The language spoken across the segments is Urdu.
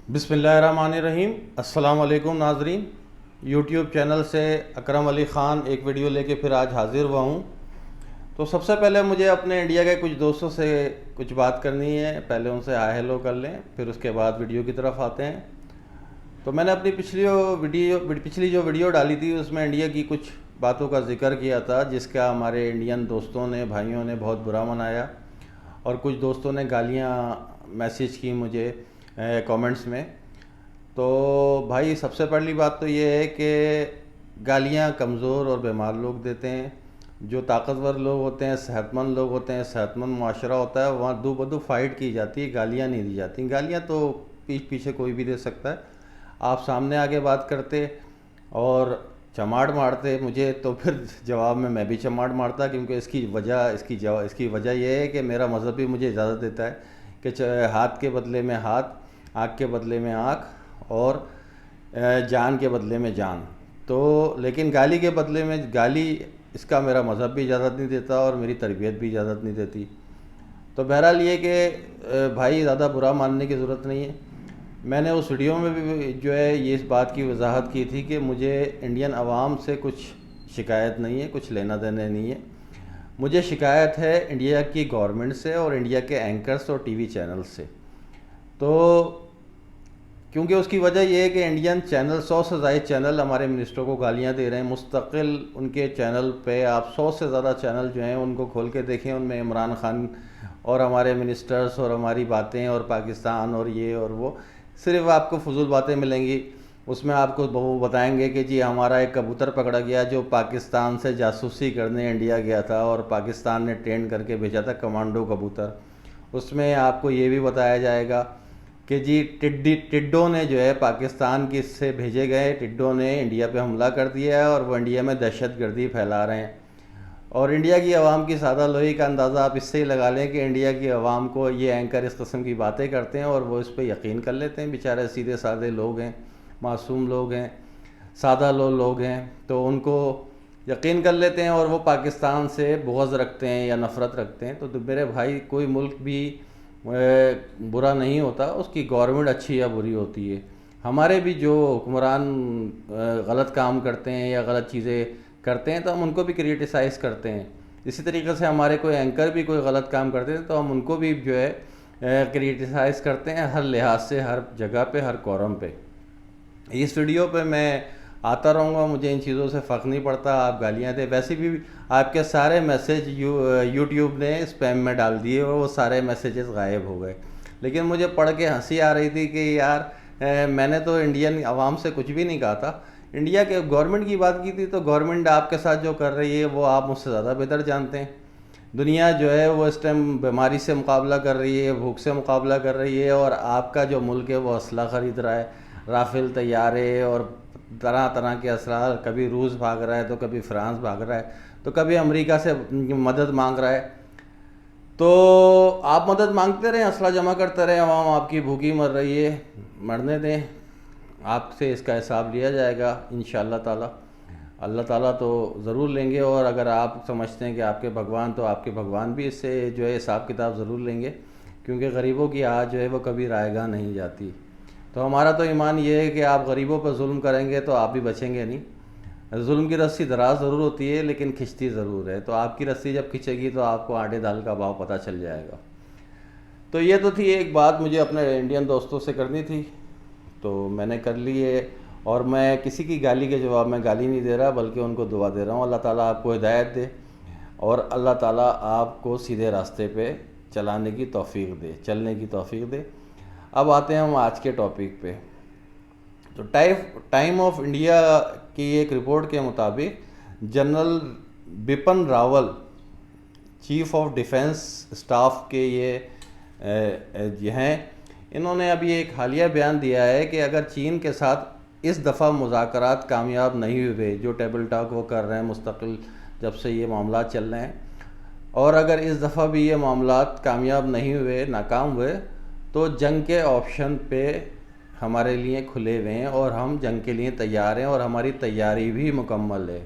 بسم اللہ الرحمن الرحیم۔ السلام علیکم ناظرین، یوٹیوب چینل سے اکرم علی خان ایک ویڈیو لے کے پھر آج حاضر ہوا ہوں۔ تو سب سے پہلے مجھے اپنے انڈیا کے کچھ دوستوں سے کچھ بات کرنی ہے، پہلے ان سے ہائی ہیلو کر لیں، پھر اس کے بعد ویڈیو کی طرف آتے ہیں۔ تو میں نے اپنی پچھلی جو ویڈیو ڈالی تھی اس میں انڈیا کی کچھ باتوں کا ذکر کیا تھا، جس کا ہمارے انڈین دوستوں نے بھائیوں نے بہت برا منایا، اور کچھ دوستوں نے گالیاں میسیج کی مجھے کامنٹس میں۔ تو بھائی سب سے پہلی بات تو یہ ہے کہ گالیاں کمزور اور بیمار لوگ دیتے ہیں۔ جو طاقتور لوگ ہوتے ہیں، صحت مند لوگ ہوتے ہیں، صحت مند معاشرہ ہوتا ہے، وہاں دو بدو فائٹ کی جاتی ہے، گالیاں نہیں دی جاتی۔ گالیاں تو پیچھے کوئی بھی دے سکتا ہے۔ آپ سامنے آگے بات کرتے اور چماڑ مارتے مجھے، تو پھر جواب میں بھی چماڑ مارتا، کیونکہ اس کی وجہ یہ ہے کہ میرا مذہب بھی مجھے اجازت دیتا ہے کہ ہاتھ کے بدلے میں ہاتھ، آنکھ کے بدلے میں آنکھ، اور جان کے بدلے میں جان۔ تو لیکن گالی کے بدلے میں گالی، اس کا میرا مذہب بھی اجازت نہیں دیتا اور میری تربیت بھی اجازت نہیں دیتی۔ تو بہرحال یہ کہ بھائی زیادہ برا ماننے کی ضرورت نہیں ہے۔ میں نے اس ویڈیو میں بھی جو ہے یہ اس بات کی وضاحت کی تھی کہ مجھے انڈین عوام سے کچھ شکایت نہیں ہے، کچھ لینا دینا نہیں ہے۔ مجھے شکایت ہے انڈیا کی گورنمنٹ سے اور انڈیا کے اینکرز اور ٹی وی چینل سے۔ تو کیونکہ اس کی وجہ یہ ہے کہ انڈین چینل، 100 سے زائد چینل ہمارے منسٹروں کو گالیاں دے رہے ہیں مستقل۔ ان کے چینل پہ آپ 100 سے زیادہ چینل جو ہیں ان کو کھول کے دیکھیں، ان میں عمران خان اور ہمارے منسٹرز اور ہماری باتیں اور پاکستان اور یہ اور وہ، صرف آپ کو فضول باتیں ملیں گی۔ اس میں آپ کو وہ بتائیں گے کہ جی ہمارا ایک کبوتر پکڑا گیا جو پاکستان سے جاسوسی کرنے انڈیا گیا تھا، اور پاکستان نے ٹرین کر کے بھیجا تھا کمانڈو کبوتر۔ اس میں آپ کو یہ بھی بتایا جائے گا کہ جی ٹڈوں نے جو ہے پاکستان کی سے بھیجے گئے ٹڈوں نے انڈیا پہ حملہ کر دیا ہے، اور وہ انڈیا میں دہشت گردی پھیلا رہے ہیں۔ اور انڈیا کی عوام کی سادہ لوہی کا اندازہ آپ اس سے ہی لگا لیں کہ انڈیا کی عوام کو یہ اینکر اس قسم کی باتیں کرتے ہیں اور وہ اس پہ یقین کر لیتے ہیں۔ بیچارے سیدھے سادے لوگ ہیں، معصوم لوگ ہیں، سادہ لوگ ہیں، تو ان کو یقین کر لیتے ہیں اور وہ پاکستان سے بغض رکھتے ہیں یا نفرت رکھتے ہیں۔ تو میرے بھائی کوئی ملک بھی برا نہیں ہوتا، اس کی گورنمنٹ اچھی یا بری ہوتی ہے۔ ہمارے بھی جو حکمران غلط کام کرتے ہیں یا غلط چیزیں کرتے ہیں تو ہم ان کو بھی کریٹیسائز کرتے ہیں۔ اسی طریقے سے ہمارے کوئی اینکر بھی کوئی غلط کام کرتے ہیں تو ہم ان کو بھی جو ہے کریٹیسائز کرتے ہیں، ہر لحاظ سے، ہر جگہ پہ، ہر کورم پہ۔ اس ویڈیو پہ میں آتا رہوں گا، مجھے ان چیزوں سے فرق نہیں پڑتا۔ آپ گالیاں دیں، ویسے بھی آپ کے سارے میسیج یوٹیوب نے اسپیم میں ڈال دیے اور وہ سارے میسیجز غائب ہو گئے۔ لیکن مجھے پڑھ کے ہنسی آ رہی تھی کہ یار میں نے تو انڈین عوام سے کچھ بھی نہیں کہا تھا، انڈیا کے گورنمنٹ کی بات کی تھی۔ تو گورنمنٹ آپ کے ساتھ جو کر رہی ہے وہ آپ مجھ سے زیادہ بہتر جانتے ہیں۔ دنیا جو ہے وہ اس ٹائم بیماری سے مقابلہ کر رہی ہے، بھوک سے مقابلہ کر رہی ہے، اور آپ کا جو ملک ہے وہ اسلحہ خرید رہا ہے، رافیل طیارے اور طرح طرح کے اسلحہ، کبھی روس بھاگ رہا ہے تو کبھی فرانس بھاگ رہا ہے، تو کبھی امریکہ سے مدد مانگ رہا ہے۔ تو آپ مدد مانگتے رہیں، اسلحہ جمع کرتے رہیں، عوام آپ کی بھوکی مر رہی ہے، مرنے دیں، آپ سے اس کا حساب لیا جائے گا انشاءاللہ تعالی۔ اللہ تعالیٰ تو ضرور لیں گے، اور اگر آپ سمجھتے ہیں کہ آپ کے بھگوان، تو آپ کے بھگوان بھی اس سے جو ہے حساب کتاب ضرور لیں گے، کیونکہ غریبوں کی آہ جو ہے وہ کبھی رائے گاہ نہیں جاتی۔ تو ہمارا تو ایمان یہ ہے کہ آپ غریبوں پر ظلم کریں گے تو آپ بھی بچیں گے نہیں۔ ظلم کی رسی دراز ضرور ہوتی ہے لیکن کھنچتی ضرور ہے، تو آپ کی رسی جب کھنچے گی تو آپ کو آٹے دال کا بھاؤ پتہ چل جائے گا۔ تو یہ تو تھی ایک بات مجھے اپنے انڈین دوستوں سے کرنی تھی، تو میں نے کر لی ہے، اور میں کسی کی گالی کے جواب میں گالی نہیں دے رہا، بلکہ ان کو دعا دے رہا ہوں اللہ تعالیٰ آپ کو ہدایت دے، اور اللہ تعالیٰ آپ کو سیدھے راستے پہ چلانے کی توفیق دے، چلنے کی توفیق دے۔ اب آتے ہیں ہم آج کے ٹاپک پہ۔ تو ٹائم آف انڈیا کی ایک رپورٹ کے مطابق general Bipin Rawal, chief of defence staff کے یہ ہیں، انہوں نے ابھی ایک حالیہ بیان دیا ہے کہ اگر چین کے ساتھ اس دفعہ مذاکرات کامیاب نہیں ہوئے، جو ٹیبل ٹاک وہ کر رہے ہیں مستقل جب سے یہ معاملات چل رہے ہیں، اور اگر اس دفعہ بھی یہ معاملات کامیاب نہیں ہوئے، ناکام ہوئے، تو جنگ کے آپشن پہ ہمارے لیے کھلے ہوئے ہیں اور ہم جنگ کے لیے تیار ہیں، اور ہماری تیاری بھی مکمل ہے۔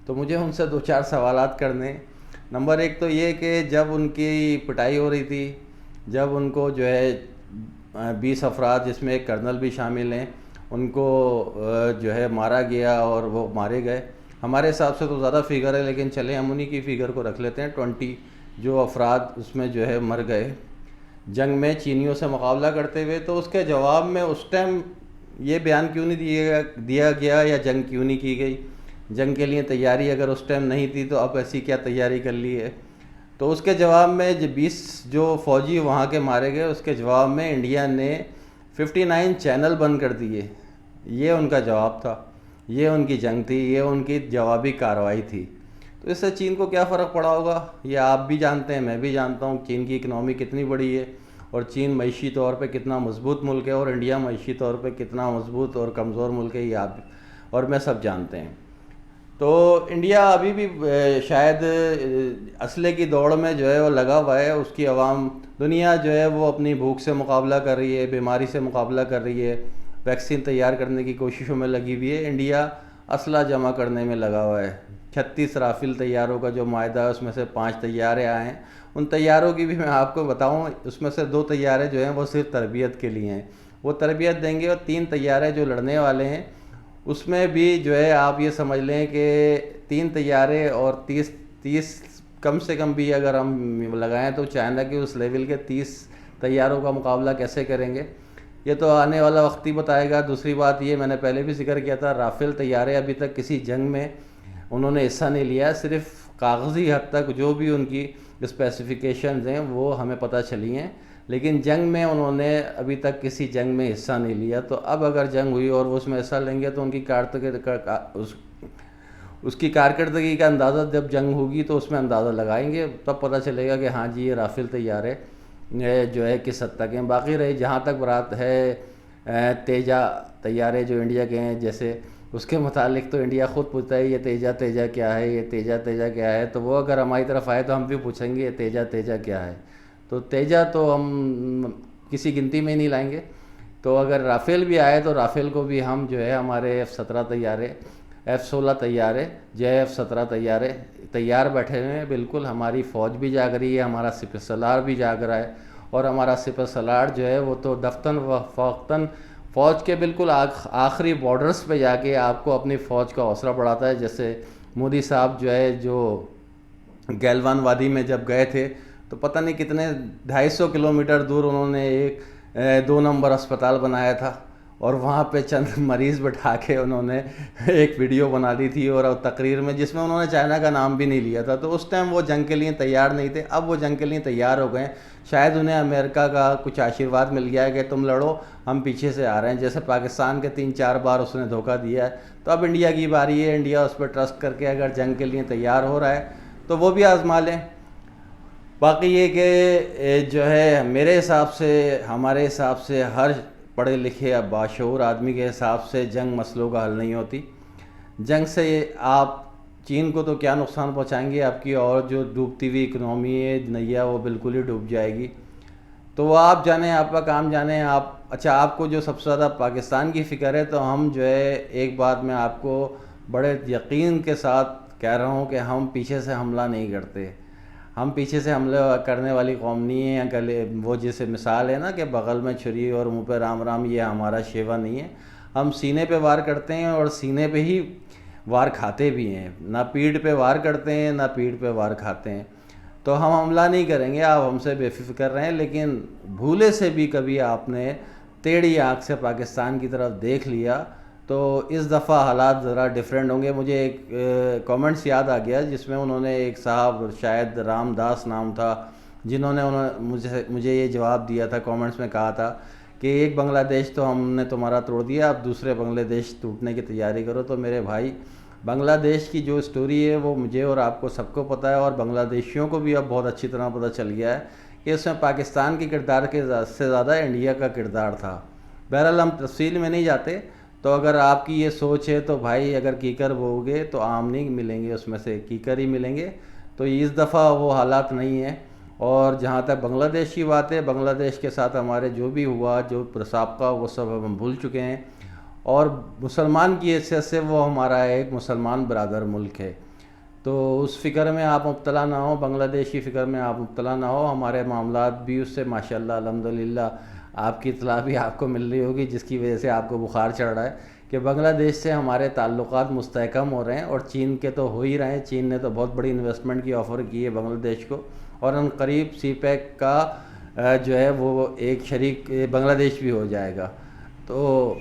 تو مجھے ان سے 2-4 سوالات کرنے۔ نمبر 1 تو یہ کہ جب ان کی پٹائی ہو رہی تھی، جب ان کو جو ہے 20 افراد جس میں ایک کرنل بھی شامل ہیں ان کو جو ہے مارا گیا اور وہ مارے گئے. ہمارے حساب سے تو زیادہ فگر ہے لیکن چلیں ہم انہی کی فگر کو رکھ لیتے ہیں. 20 جو افراد اس میں جو ہے مر گئے جنگ میں چینیوں سے مقابلہ کرتے ہوئے. تو اس کے جواب میں اس ٹائم یہ بیان کیوں نہیں دیا گیا یا جنگ کیوں نہیں کی گئی؟ جنگ کے لیے تیاری اگر اس ٹائم نہیں تھی تو اب ایسی کیا تیاری کر لی ہے؟ تو اس کے جواب میں 20 جو فوجی وہاں کے مارے گئے اس کے جواب میں انڈیا نے 59 چینل بند کر دیے. یہ ان کا جواب تھا, یہ ان کی جنگ تھی, یہ ان کی جوابی کارروائی تھی. تو اس سے چین کو کیا فرق پڑا ہوگا یہ آپ بھی جانتے ہیں, میں بھی جانتا ہوں. چین کی اکنامی کتنی بڑی ہے اور چین معیشی طور پہ کتنا مضبوط ملک ہے اور انڈیا معیشی طور پہ کتنا مضبوط اور کمزور ملک ہے, یہ آپ اور میں سب جانتے ہیں. تو انڈیا ابھی بھی شاید اسلحے کی دوڑ میں جو ہے وہ لگا ہوا ہے. اس کی عوام دنیا جو ہے وہ اپنی بھوک سے مقابلہ کر رہی ہے, بیماری سے مقابلہ کر رہی ہے, ویکسین تیار کرنے کی کوششوں میں لگی ہوئی ہے. انڈیا اسلحہ جمع کرنے میں لگا ہوا ہے. 36 رافیل طیاروں کا جو معاہدہ ہے اس میں سے 5 طیارے آئے ہیں. ان طیاروں کی بھی میں آپ کو بتاؤں, اس میں سے 2 طیارے جو ہیں وہ صرف تربیت کے لیے ہیں, وہ تربیت دیں گے. اور 3 طیارے جو لڑنے والے ہیں اس میں بھی جو ہے آپ یہ سمجھ لیں کہ 3 طیارے اور 30 کم سے کم بھی اگر ہم لگائیں تو چائنا کے اس لیول کے 30 طیاروں کا مقابلہ کیسے کریں گے, یہ تو آنے والا وقت ہی بتائے گا. دوسری بات یہ میں نے پہلے بھی ذکر کیا تھا, رافیل طیارے ابھی تک کسی جنگ میں انہوں نے حصہ نہیں لیا, صرف کاغذی حد تک جو بھی ان کی اسپیسیفیکیشنز ہیں وہ ہمیں پتہ چلی ہیں, لیکن جنگ میں انہوں نے ابھی تک کسی جنگ میں حصہ نہیں لیا. تو اب اگر جنگ ہوئی اور وہ اس میں حصہ لیں گے تو ان کی اس کی کارکردگی کا اندازہ جب جنگ ہوگی تو اس میں اندازہ لگائیں گے, تب پتہ چلے گا کہ ہاں جی یہ رافیل طیارے جو ہے کس حد تک ہیں. باقی رہی جہاں تک بات ہے تیجا طیارے جو انڈیا کے ہیں, جیسے اس کے متعلق تو انڈیا خود پوچھتا ہے یہ تیجا کیا ہے, یہ تیجا کیا ہے. تو وہ اگر ہماری طرف آئے تو ہم بھی پوچھیں گے یہ تیجا کیا ہے. تو تیجا تو ہم کسی گنتی میں نہیں لائیں گے. تو اگر رافیل بھی آئے تو رافیل کو بھی ہم جو ہے ہمارے F-17 طیارے, F-16 طیارے, JF-17 طیارے تیار بیٹھے ہوئے ہیں. بالکل ہماری فوج بھی جاگ رہی ہے, ہمارا سپہ سالار بھی جاگ رہا ہے, اور ہمارا سپہ سالار جو ہے وہ تو دفتن و فوقتاً فوج کے بالکل آخری بارڈرز پہ جا کے آپ کو اپنی فوج کا حوصلہ بڑھاتا ہے. جیسے مودی صاحب جو ہے جو گیلوان وادی میں جب گئے تھے تو پتہ نہیں کتنے 250 کلومیٹر دور انہوں نے ایک 2 نمبر اسپتال بنایا تھا, اور وہاں پہ چند مریض بٹھا کے انہوں نے ایک ویڈیو بنا دی تھی اور تقریر میں, جس میں انہوں نے چائنا کا نام بھی نہیں لیا تھا. تو اس ٹائم وہ جنگ کے لیے تیار نہیں تھے, اب وہ جنگ کے لیے تیار ہو گئے. شاید انہیں امریکہ کا کچھ آشیرواد مل گیا ہے کہ تم لڑو, ہم پیچھے سے آ رہے ہیں. جیسے پاکستان کے 3-4 بار اس نے دھوکہ دیا ہے, تو اب انڈیا کی باری ہے. انڈیا اس پہ ٹرسٹ کر کے اگر جنگ کے لیے تیار ہو رہا ہے تو وہ بھی آزما لیں. باقی یہ کہ جو ہے میرے حساب سے, ہمارے حساب سے, ہر پڑھے لکھے یا باشعور آدمی کے حساب سے جنگ مسئلوں کا حل نہیں ہوتی. جنگ سے آپ چین کو تو کیا نقصان پہنچائیں گے, آپ کی اور جو ڈوبتی ہوئی اکنامی ہے نیا وہ بالکل ہی ڈوب جائے گی. تو وہ آپ جانیں, آپ کا کام جانیں. اچھا آپ کو جو سب سے زیادہ پاکستان کی فکر ہے, تو ہم جو ہے ایک بات میں آپ کو بڑے یقین کے ساتھ کہہ رہا ہوں کہ ہم پیچھے سے حملہ نہیں کرتے. ہم پیچھے سے حملہ کرنے والی قوم نہیں ہے. گلے وہ جیسے مثال ہے نا کہ بغل میں چھری اور منہ پہ رام رام, یہ ہمارا شیوا نہیں ہے. ہم سینے پہ وار کرتے ہیں اور سینے پہ ہی وار کھاتے بھی ہیں, نہ پیٹھ پہ وار کرتے ہیں نہ پیٹھ پہ وار کھاتے ہیں. تو ہم حملہ نہیں کریں گے, آپ ہم سے بے فکر رہیں. لیکن بھولے سے بھی کبھی آپ نے ٹیڑھی آنکھ سے پاکستان کی طرف دیکھ لیا تو اس دفعہ حالات ذرا ڈیفرنٹ ہوں گے. مجھے ایک کامنٹس یاد آ گیا جس میں انہوں نے, ایک صاحب شاید رام داس نام تھا, جنہوں نے مجھے یہ جواب دیا تھا, کامنٹس میں کہا تھا کہ ایک بنگلہ دیش تو ہم نے تمہارا توڑ دیا, اب دوسرے بنگلہ دیش ٹوٹنے کی تیاری کرو. تو میرے بھائی, بنگلہ دیش کی جو سٹوری ہے وہ مجھے اور آپ کو سب کو پتہ ہے, اور بنگلہ دیشیوں کو بھی اب بہت اچھی طرح پتہ چل گیا ہے کہ اس میں پاکستان کے کردار کے سے زیادہ انڈیا کا کردار تھا. بہرحال ہم تفصیل میں نہیں جاتے. تو اگر آپ کی یہ سوچ ہے تو بھائی اگر کیکر بو گے تو آم نہیں ملیں گے, اس میں سے کیکر ہی ملیں گے. تو اس دفعہ وہ حالات نہیں ہیں. اور جہاں تک بنگلہ دیش کی بات ہے, بنگلہ دیش کے ساتھ ہمارے جو بھی ہوا, جو سابقہ, وہ سب ہم بھول چکے ہیں. اور مسلمان کی حیثیت سے وہ ہمارا ایک مسلمان برادر ملک ہے. تو اس فکر میں آپ مبتلا نہ ہو, بنگلہ دیش کی فکر میں آپ مبتلا نہ ہو. ہمارے معاملات بھی اس سے ماشاءاللہ الحمدللہ آپ کی اطلاع بھی آپ کو مل رہی ہوگی جس کی وجہ سے آپ کو بخار چڑھ رہا ہے کہ بنگلہ دیش سے ہمارے تعلقات مستحکم ہو رہے ہیں، اور چین کے تو ہو ہی رہے ہیں۔ چین نے تو بہت بڑی انویسٹمنٹ کی آفر کی ہے بنگلہ دیش کو، اور ان قریب سی پیک کا جو ہے وہ ایک شریک بنگلہ دیش بھی ہو جائے گا۔ تو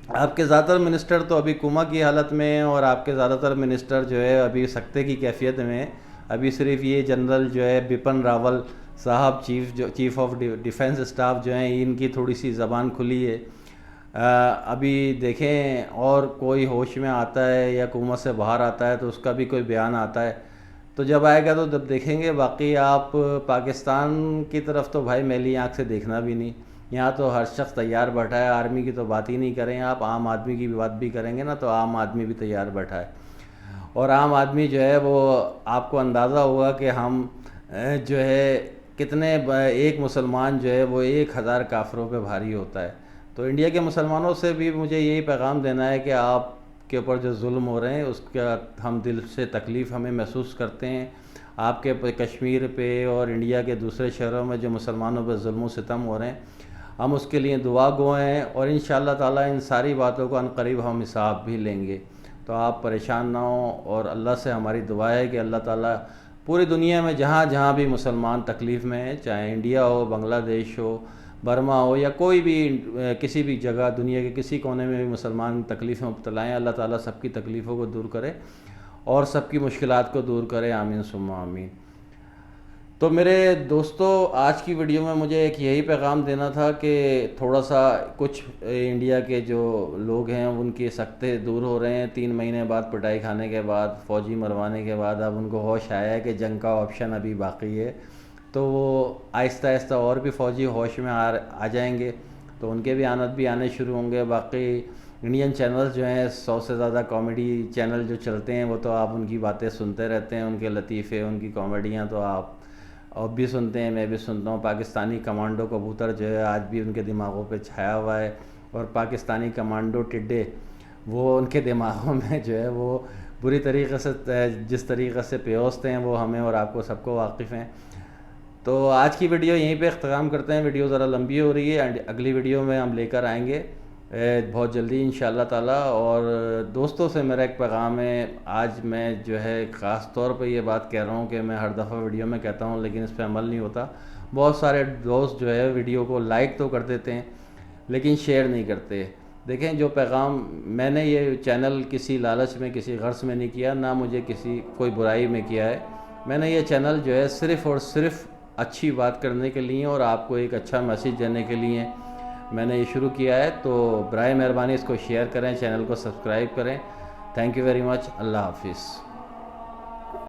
آپ کے زیادہ تر منسٹر تو ابھی کوما کی حالت میں ہیں، اور آپ کے زیادہ تر منسٹر جو ہے ابھی سکتے کی کیفیت میں ہیں۔ ابھی صرف یہ جنرل جو ہے بپن راول صاحب چیف آف ڈیفنس اسٹاف جو ہیں، ان کی تھوڑی سی زبان کھلی ہے۔ ابھی دیکھیں اور کوئی ہوش میں آتا ہے یا حکومت سے باہر آتا ہے تو اس کا بھی کوئی بیان آتا ہے، تو جب آئے گا تو جب دیکھیں گے۔ باقی آپ پاکستان کی طرف تو بھائی میلی آنکھ سے دیکھنا بھی نہیں، یہاں تو ہر شخص تیار بیٹھا ہے۔ آرمی کی تو بات ہی نہیں کریں آپ، عام آدمی کی بات بھی کریں گے نا تو عام آدمی بھی تیار بیٹھا ہے، اور عام آدمی جو ہے وہ آپ کو اندازہ ہوگا کہ ہم جو ہے کتنے، ایک مسلمان جو ہے وہ 1000 کافروں پہ بھاری ہوتا ہے۔ تو انڈیا کے مسلمانوں سے بھی مجھے یہی پیغام دینا ہے کہ آپ کے اوپر جو ظلم ہو رہے ہیں اس کا ہم دل سے تکلیف ہمیں محسوس کرتے ہیں۔ آپ کے کشمیر پہ اور انڈیا کے دوسرے شہروں میں جو مسلمانوں پہ ظلم و ستم ہو رہے ہیں، ہم اس کے لیے دعا گو ہیں، اور انشاءاللہ تعالیٰ ان ساری باتوں کو عنقریب ہم حساب بھی لیں گے۔ تو آپ پریشان نہ ہوں، اور اللہ سے ہماری دعا ہے کہ اللہ تعالیٰ پوری دنیا میں جہاں جہاں بھی مسلمان تکلیف میں ہیں، چاہے انڈیا ہو، بنگلہ دیش ہو، برما ہو، یا کوئی بھی کسی بھی جگہ دنیا کے کسی کونے میں بھی مسلمان تکلیف میں مبتلا ہیں، اللہ تعالیٰ سب کی تکلیفوں کو دور کرے اور سب کی مشکلات کو دور کرے، آمین ثم آمین۔ تو میرے دوستو، آج کی ویڈیو میں مجھے ایک یہی پیغام دینا تھا کہ تھوڑا سا کچھ انڈیا کے جو لوگ ہیں ان کے سکتے دور ہو رہے ہیں 3 مہینے بعد پٹائی کھانے کے بعد، فوجی مروانے کے بعد اب ان کو ہوش آیا ہے کہ جنگ کا آپشن ابھی باقی ہے، تو وہ آہستہ آہستہ اور بھی فوجی ہوش میں آ جائیں گے، تو ان کے بھی آنت بھی آنے شروع ہوں گے۔ باقی انڈین چینلز جو ہیں 100 سے زیادہ کامیڈی چینل جو چلتے ہیں، وہ تو آپ ان کی باتیں سنتے رہتے ہیں، ان کے لطیفے، ان کی کامیڈیاں تو آپ اب بھی سنتے ہیں، میں بھی سنتا ہوں۔ پاکستانی کمانڈو کبوتر جو ہے آج بھی ان کے دماغوں پہ چھایا ہوا ہے، اور پاکستانی کمانڈو ٹڈے وہ ان کے دماغوں میں جو ہے وہ بری طریقے سے جس طریقے سے پیوست ہیں، وہ ہمیں اور آپ کو سب کو واقف ہیں۔ تو آج کی ویڈیو یہیں پہ اختتام کرتے ہیں، ویڈیو ذرا لمبی ہو رہی ہے، اگلی ویڈیو میں ہم لے کر آئیں گے بہت جلدی انشاءاللہ تعالیٰ۔ اور دوستوں سے میرا ایک پیغام ہے، آج میں جو ہے خاص طور پہ یہ بات کہہ رہا ہوں کہ میں ہر دفعہ ویڈیو میں کہتا ہوں لیکن اس پہ عمل نہیں ہوتا۔ بہت سارے دوست جو ہے ویڈیو کو لائک تو کر دیتے ہیں لیکن شیئر نہیں کرتے۔ دیکھیں، جو پیغام میں نے یہ چینل کسی لالچ میں، کسی غرض میں نہیں کیا، نہ مجھے کوئی برائی میں کیا ہے۔ میں نے یہ چینل جو ہے صرف اور صرف اچھی بات کرنے کے لیے اور آپ کو ایک اچھا میسیج دینے کے لیے میں نے یہ شروع کیا ہے، تو برائے مہربانی اس کو شیئر کریں، چینل کو سبسکرائب کریں۔ تھینک یو ویری مچ، اللہ حافظ۔